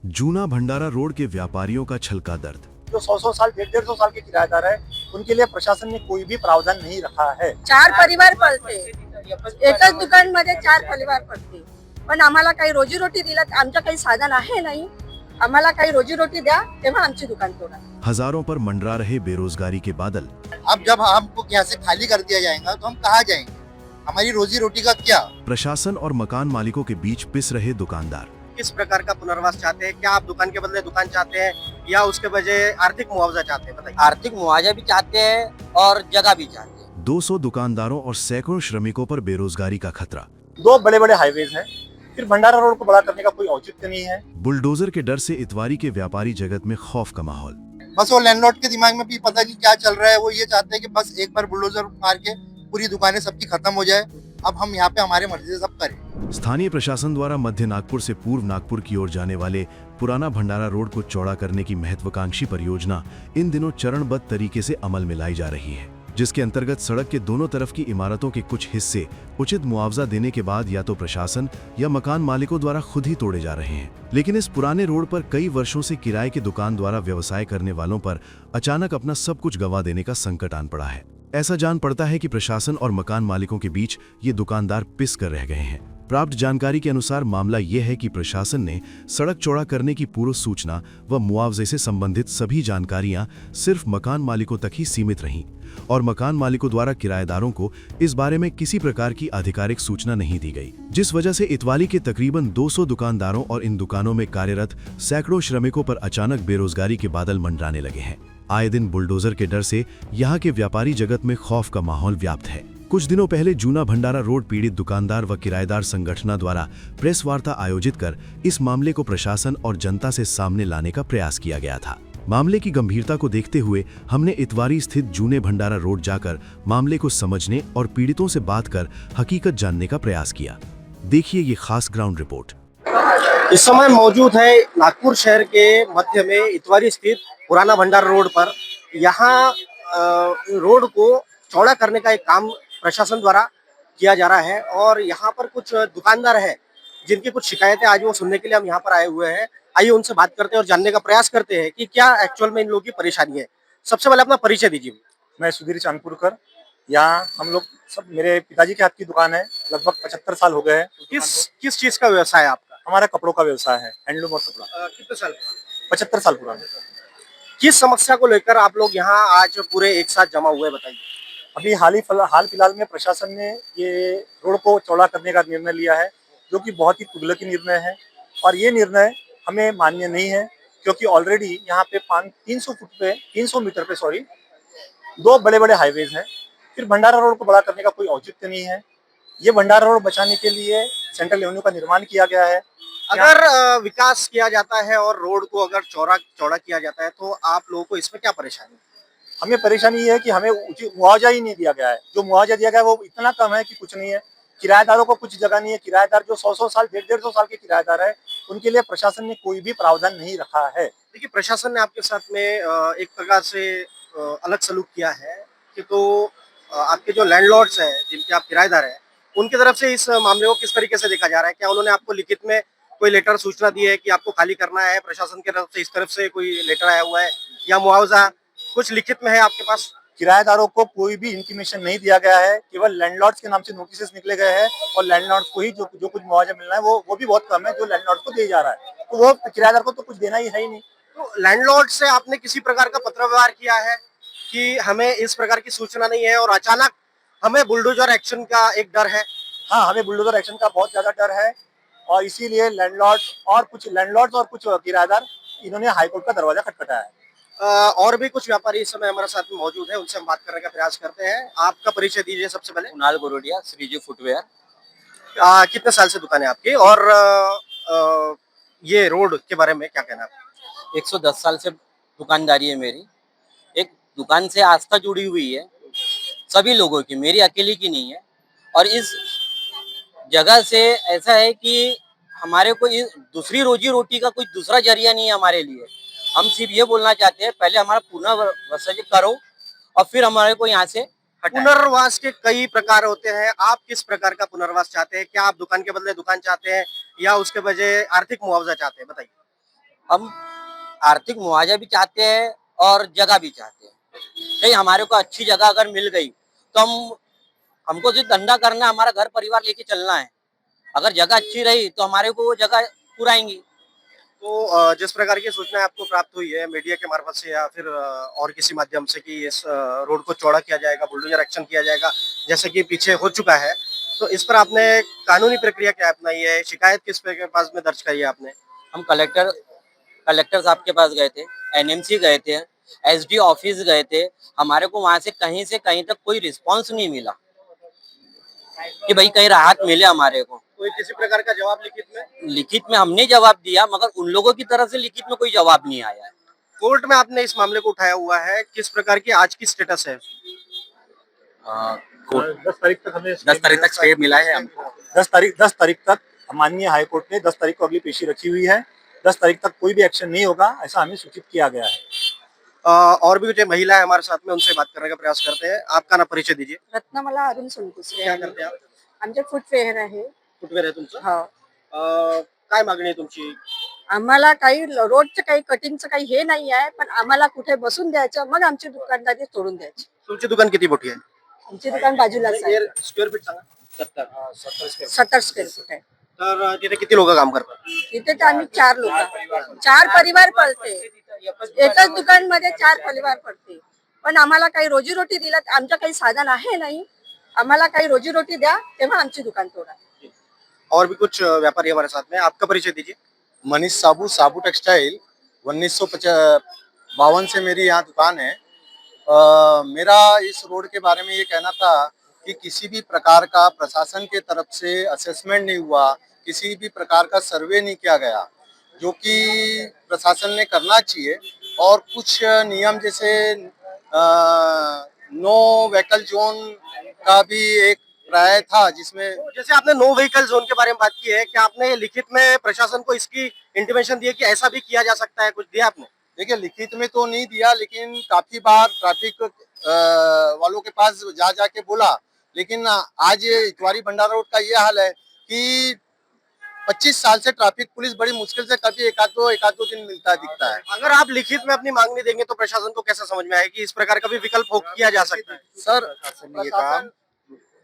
जूना भंडारा road के व्यापारियों का छलका दर्द। जो 100 साल 150 साल के किराएदार है उनके लिए प्रशासन ने कोई भी प्रावधान नहीं रखा है। 4 परिवार पळते, एकच दुकानमध्ये 4 परिवार पळते, पण आम्हाला काही रोजीरोटी दिला तर आमचं काही साधन आहे नाही, आम्हाला काही रोजीरोटी द्या तेव्हा आमची दुकान तोडा। हजारों पर मंडरा रहे बेरोजगारी के बादल। अब जब हमको यहाँ से खाली कर दिया जाएगा तो हम कहाँ जाएंगे, हमारी रोजी रोटी का क्या। प्रशासन और मकान मालिकों के बीच पिस रहे दुकानदार। किस प्रकार का पुनर्वास चाहते हैं? क्या आप दुकान के बदले दुकान चाहते हैं या उसके बजाय आर्थिक मुआवजा चाहते हैं? बताइए। आर्थिक मुआवजा भी चाहते हैं और जगह भी चाहते हैं। 200 दुकानदारों और सैकड़ों श्रमिकों पर बेरोजगारी का खतरा। 2 बड़े बड़े हाईवेज हैं, फिर भंडारा रोड को बड़ा करने का कोई औचित्य नहीं है। बुलडोजर के डर से इतवारी के व्यापारी जगत में खौफ का माहौल। बस वो लैंडलॉर्ड के दिमाग में भी पता नहीं क्या चल रहा है। वो ये चाहते हैं कि बस एक बार बुलडोजर मार के पूरी दुकानें सबकी खत्म हो जाए, अब हम यहाँ पे हमारे मर्जी से सब करें। स्थानीय प्रशासन द्वारा मध्य नागपुर से पूर्व नागपुर की ओर जाने वाले पुराना भंडारा रोड को चौड़ा करने की महत्वाकांक्षी परियोजना इन दिनों चरणबद्ध तरीके से अमल में लाई जा रही है, जिसके अंतर्गत सड़क के दोनों तरफ की इमारतों के कुछ हिस्से उचित मुआवजा देने के बाद या तो प्रशासन या मकान मालिकों द्वारा खुद ही तोड़े जा रहे हैं। लेकिन इस पुराने रोड पर कई वर्षों से किराए की दुकान द्वारा व्यवसाय करने वालों पर अचानक अपना सब कुछ गंवा देने का संकट आन पड़ा है। ऐसा जान पड़ता है कि प्रशासन और मकान मालिकों के बीच ये दुकानदार पिस कर रह गए हैं। प्राप्त जानकारी के अनुसार मामला यह है कि प्रशासन ने सड़क चौड़ा करने की पूर्व सूचना व मुआवजे से संबंधित सभी जानकारियां सिर्फ मकान मालिकों तक ही सीमित रहीं और मकान मालिकों द्वारा किराएदारों को इस बारे में किसी प्रकार की आधिकारिक सूचना नहीं दी गई, जिस वजह से इतवाली के तकरीबन 200 दुकानदारों और इन दुकानों में कार्यरत सैकड़ों श्रमिकों पर अचानक बेरोजगारी के बादल मंडराने लगे हैं। आए दिन बुलडोजर के डर से यहाँ के व्यापारी जगत में खौफ का माहौल व्याप्त है। कुछ दिनों पहले जूना भंडारा रोड पीड़ित दुकानदार व किराएदार संगठनों द्वारा प्रेस वार्ता आयोजित कर इस मामले को प्रशासन और जनता से सामने लाने का प्रयास किया गया था। मामले की गंभीरता को देखते हुए हमने इतवारी स्थित जूने भंडारा रोड जाकर मामले को समझने और पीड़ितों से बात कर हकीकत जानने का प्रयास किया। देखिए ये खास ग्राउंड रिपोर्ट। इस समय मौजूद है नागपुर शहर के मध्य में इतवारी स्थित पुराना भंडारा रोड पर। यहाँ रोड को चौड़ा करने का एक काम प्रशासन द्वारा किया जा रहा है और यहाँ पर कुछ दुकानदार हैं जिनकी कुछ शिकायतें आज वो सुनने के लिए हम यहाँ पर आए हुए हैं। आइए उनसे बात करते हैं और जानने का प्रयास करते हैं कि क्या एक्चुअल में इन लोगों की परेशानी है। सबसे पहले अपना परिचय दीजिए। मैं सुधीर चांदपुरकर, यहाँ हम लोग सब, मेरे पिताजी के हाथ की दुकान है, लगभग 75 साल हो गए हैं। किस चीज का व्यवसाय है आपका? हमारा कपड़ों का व्यवसाय है, हैंडलूम और कपड़ा। कितने साल? 75 साल पुराना। किस समस्या को लेकर आप लोग यहाँ आज पूरे एक साथ जमा हुए, बताइए। अभी हाल फिलहाल में प्रशासन ने ये रोड को चौड़ा करने का निर्णय लिया है, जो कि बहुत ही तुगलकी निर्णय है और ये निर्णय हमें मान्य नहीं है, क्योंकि ऑलरेडी यहाँ पे 300 मीटर पे 2 बड़े बड़े हाईवेज हैं, फिर भंडारा रोड को बड़ा करने का कोई औचित्य नहीं है। ये भंडारा रोड बचाने के लिए सेंट्रल एवेन्यू का निर्माण किया गया है। अगर विकास किया जाता है और रोड को अगर चौड़ा किया जाता है तो आप लोगों को इसमें क्या परेशानी? हमें परेशानी ये है कि हमें उचित मुआवजा ही नहीं दिया गया है। जो मुआवजा दिया गया है वो इतना कम है कि कुछ नहीं है। किराएदारों को कुछ जगह नहीं है। किराएदार जो 100 साल 150 साल के किराएदार है उनके लिए प्रशासन ने कोई भी प्रावधान नहीं रखा है। देखिए, प्रशासन ने आपके साथ में एक प्रकार से अलग सलूक किया है कि तो आपके जो लैंडलॉर्ड्स हैं जिनके आप किराएदार हैं उनकी तरफ से इस मामले को किस तरीके से देखा जा रहा है? क्या उन्होंने आपको लिखित में कोई लेटर सूचना दी है कि आपको खाली करना है? प्रशासन की तरफ से इस तरफ से कोई लेटर आया हुआ है या मुआवजा कुछ लिखित में है आपके पास? किराएदारों को कोई भी इंटीमेशन नहीं दिया गया है, केवल लैंडलॉर्ड्स के नाम से नोटिस निकले गए हैं और लैंडलॉर्ड्स को ही जो कुछ मुआवजा मिलना है वो भी बहुत कम है जो लैंडलॉर्ड को दिया जा रहा है, तो वो किराएदार को तो कुछ देना ही है ही नहीं। तो लैंडलॉर्ड से आपने किसी प्रकार का पत्र व्यवहार किया है कि हमें इस प्रकार की सूचना नहीं है और अचानक हमें बुलडोजर एक्शन का एक डर है? हाँ, हमें बुलडोजर एक्शन का बहुत ज्यादा डर है और इसीलिए लैंडलॉर्ड्स और कुछ किराएदार इन्होंने हाईकोर्ट का दरवाजा खटखटाया है। और भी कुछ व्यापारी इस समय हमारे साथ में मौजूद है, उनसे हम बात करने का प्रयास करते हैं। आपका परिचय दीजिए सबसे पहले। कुणाल गोरोडिया, श्रीजी फुटवेयर। कितने साल से दुकान है आपकी और ये रोड के बारे में क्या कहना है? 110 साल से दुकानदारी है मेरी। एक दुकान से आस्था जुड़ी हुई है सभी लोगों की, मेरी अकेली की नहीं है। और इस जगह से ऐसा है कि हमारे को दूसरी रोजी रोटी का कोई दूसरा जरिया नहीं है हमारे लिए। हम सिर्फ ये बोलना चाहते हैं पहले हमारा पुनर्वास करो और फिर हमारे को यहाँ से हटाओ। पुनर्वास के कई प्रकार होते हैं, आप किस प्रकार का पुनर्वास चाहते हैं? क्या आप दुकान के बदले दुकान चाहते हैं या उसके बजाय आर्थिक मुआवजा चाहते हैं, बताइए। हम आर्थिक मुआवजा भी चाहते हैं और जगह भी चाहते हैं। कहीं हमारे को अच्छी जगह अगर मिल गई तो हमको सिर्फ धंधा करना है, हमारा घर परिवार लेके चलना है। अगर जगह अच्छी रही तो हमारे को वो जगह पुराएंगी। तो जिस प्रकार की सूचना आपको प्राप्त हुई है मीडिया के मार्फत से या फिर और किसी माध्यम से कि इस रोड को चौड़ा किया जाएगा, बुलडोजर एक्शन किया जाएगा, जैसे कि पीछे हो चुका है, तो इस पर आपने कानूनी प्रक्रिया क्या अपनाई है? शिकायत किस पे के पास में दर्ज करी है आपने? हम कलेक्टर साहब के पास गए थे, एनएमसी गए थे, एसडी ऑफिस गए थे। हमारे को वहां से कहीं तक कोई रिस्पांस नहीं मिला कि भाई कहीं राहत मिले हमारे को। कोई किसी प्रकार का जवाब लिखित में हमने जवाब दिया, मगर उन लोगों की तरफ से लिखित में कोई जवाब नहीं आया है। कोर्ट में आपने इस मामले को उठाया हुआ है, किस प्रकार की आज की स्टेटस है? 10 तारीख तक हमें 10 तारीख तक स्टे मिला है हमको। 10 तारीख तक माननीय हाई कोर्ट ने 10 तारीख को अगली पेशी रखी हुई है। 10 तारीख तक कोई भी एक्शन नहीं होगा, ऐसा हमें सूचित किया गया है। और भी जो महिला है हमारे साथ में, उनसे बात करने का प्रयास करते हैं। आपका ना परिचय दीजिए। रत्नमाला अरुण सोनकुसरे क्या करते हैं आप? आमचे फुटवेअर आहे. फुटवेअर आहे तुमचं? हो. काय मागणी आहे तुमची? आम्हाला काही रोडचं काही कटिंगचं काही हे नाही आहे, पण आम्हाला कुठे बसून द्यायचं, मग आमची दुकानदारी तोडून द्यायची. तुमची दुकान किती मोठी आहे? आमची दुकान बाजूलाच आहे. स्क्वेअर फीट सांगा. 70 स्क्वेअर फूट आहे. तर तिथे किती लोक काम करतात? तिथे तर आम्ही 4 लोक, 4 परिवार पळते. एकाच दुकानमध्ये 4 परिवार पडते. पण आम्हाला काही रोजीरोटी दिला, आमचं काही साधन आहे नाही. आम्हाला काही रोजीरोटी द्या, तेव्हा आमची दुकान तोडा. और भी कुछ व्यापारी हमारे साथ में, आपका परिचय दीजिए। मनीष साबू, साबू टेक्सटाइल, 1952 से मेरी यहाँ दुकान है। मेरा इस रोड के बारे में ये कहना था कि किसी भी प्रकार का प्रशासन के तरफ से असेसमेंट नहीं हुआ, किसी भी प्रकार का सर्वे नहीं किया गया, जो कि प्रशासन ने करना चाहिए। और कुछ नियम जैसे नो व्हीकल जोन का भी एक प्राय था, जिसमें जैसे आपने नो व्हीकल जोन के बारे में बात की है, क्या आपने लिखित में प्रशासन को इसकी इंटीमेशन दी है कि ऐसा भी किया जा सकता है? कुछ दिया आपने? देखिए, लिखित में तो नहीं दिया, लेकिन काफी बार ट्रैफिक वालों के पास जा जाके बोला। लेकिन आज इतवारी भंडारा रोड का ये हाल है कि 25 साल से ट्रैफिक पुलिस बड़ी मुश्किल से कभी एक आध दो दिन मिलता दिखता है। अगर आप लिखित में अपनी मांगनी देंगे तो प्रशासन को कैसा समझ में आए कि इस प्रकार का भी विकल्प किया जा सकता है? सर, ये काम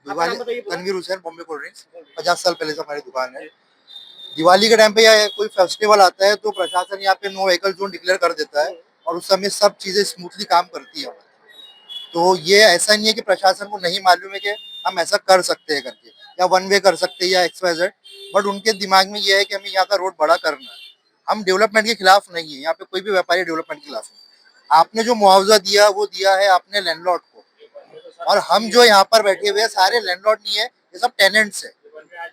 दिवाली, तनवीर हुसैन, बॉम्बे कोल्ड ड्रिंक्स, 50 साल पहले से हमारी दुकान है। दिवाली के टाइम पे या कोई फेस्टिवल आता है तो प्रशासन यहाँ पे नो व्हीकल जोन डिक्लेयर कर देता है और उस समय सब चीजें स्मूथली काम करती है। तो ये ऐसा नहीं है कि प्रशासन को नहीं मालूम है कि हम ऐसा कर सकते हैं करके, या वन वे कर सकते हैं या XYZ, बट उनके दिमाग में ये है कि हमें यहाँ का रोड बड़ा करना है। हम डेवलपमेंट के खिलाफ नहीं है, यहाँ पे कोई भी व्यापारी डेवलपमेंट के खिलाफ नहीं। आपने जो मुआवजा दिया वो दिया है आपने लैंडलॉर्ड को, और हम जो यहाँ पर बैठे हुए हैं सारे लैंडलॉर्ड नहीं है, ये सब टेनेंट्स है।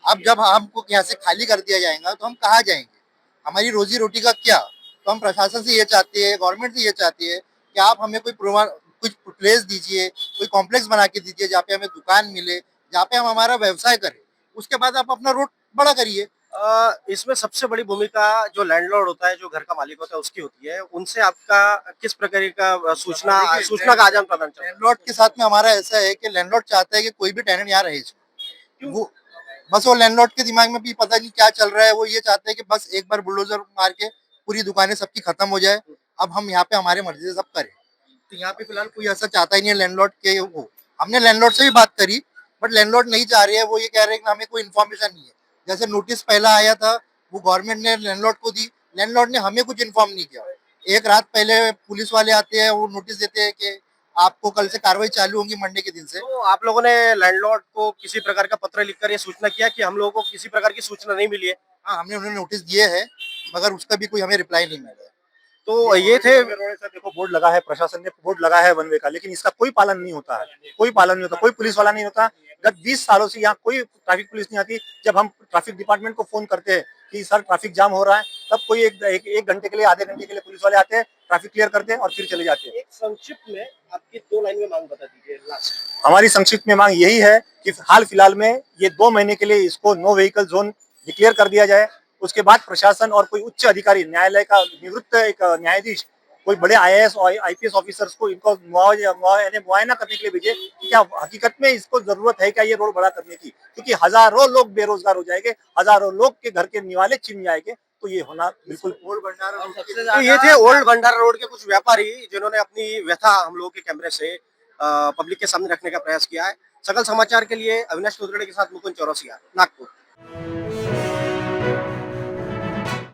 अब जब हमको यहाँ से खाली कर दिया जाएगा तो हम कहाँ जाएंगे? हमारी रोजी रोटी का क्या? तो हम प्रशासन से ये चाहते हैं, गवर्नमेंट से ये चाहती है कि आप हमें कुछ प्लेस दीजिए, कोई कॉम्प्लेक्स बना के दीजिए जहाँ पे हमें दुकान मिले, जहाँ पे हम हमारा व्यवसाय करें। उसके बाद आप अपना रोड बड़ा करिए। इसमें सबसे बड़ी भूमिका जो लैंडलॉर्ड होता है, जो घर का मालिक होता है, उसकी होती है। उनसे आपका किस प्रकार का सूचना का आदान प्रदान चलता है? लैंडलॉर्ड के साथ में हमारा ऐसा है कि लैंडलॉर्ड चाहता है कि कोई भी टेनेंट यहाँ रहे। वो बस वो लैंडलॉर्ड के दिमाग में भी पता नहीं क्या चल रहा है। वो ये चाहते हैं कि बस एक बार बुलडोजर मार के पूरी दुकानें सबकी खत्म हो जाए, अब हम यहाँ पे हमारे मर्जी से सब करें। तो यहाँ पे फिलहाल कोई ऐसा चाहता ही नहीं है लैंडलॉर्ड के। वो हमने लैंडलॉर्ड से भी बात करी, बट लैंडलॉर्ड नहीं चाह रहे हैं। वो ये कह रहे हैं कि हमें कोई इन्फॉर्मेशन नहीं है। जैसे नोटिस पहला आया था वो गवर्नमेंट ने लैंडलॉर्ड को दी, लैंडलॉर्ड ने हमें कुछ इन्फॉर्म नहीं किया। एक रात पहले पुलिस वाले आते हैं, वो नोटिस देते हैं कि आपको कल से कार्रवाई चालू होगी मंडे के दिन से। तो आप लोगों ने लैंडलॉर्ड को किसी प्रकार का पत्र लिखकर ये सूचना किया कि हम लोगों को किसी प्रकार की सूचना नहीं मिली है? हाँ, हमने उन्हें नोटिस दिए है, मगर उसका भी कोई हमें रिप्लाई नहीं मिला है। तो ये थे। देखो, बोर्ड लगा है, प्रशासन ने बोर्ड लगा है वन वे का, लेकिन इसका कोई पालन नहीं होता है। कोई पालन नहीं होता, कोई पुलिस वाला नहीं होता। गत 20 सालों से यहाँ कोई ट्रैफिक पुलिस नहीं आती। जब हम ट्रैफिक डिपार्टमेंट को फोन करते हैं कि सर ट्रैफिक जाम हो रहा है, तब कोई एक घंटे के लिए, आधे घंटे के लिए पुलिस वाले आते हैं, ट्रैफिक क्लियर करते हैं और फिर चले जाते हैं। एक संक्षिप्त में आपकी 2 लाइन में मांग बता दीजिए लास्ट। हमारी संक्षिप्त में मांग यही है कि हाल फिलहाल में ये 2 महीने के लिए इसको नो व्हीकल जोन डिक्लेयर कर दिया जाए। उसके बाद प्रशासन और कोई उच्च अधिकारी, न्यायालय का निवृत्त एक न्यायाधीश, कोई बड़े IAS और IPS ऑफिसर्स को इनको मुआयना करने के लिए भेजे कि क्या हकीकत में इसको जरूरत है क्या ये रोड बड़ा करने की, क्योंकि हजारों लोग बेरोजगार हो जाएंगे, हजारों लोग के घर के निवाले छिन जाएंगे तो ये होना बिल्कुल ओल्ड भंडारा रोड के तो ये थे ओल्ड भंडारा रोड के कुछ व्यापारी जिन्होंने अपनी व्यथा हम लोगों के कैमरे से पब्लिक के सामने रखने का प्रयास किया है। सकल समाचार के लिए अविनाश कुलकर्णी के साथ मुकुंद चौरसिया, नागपुर।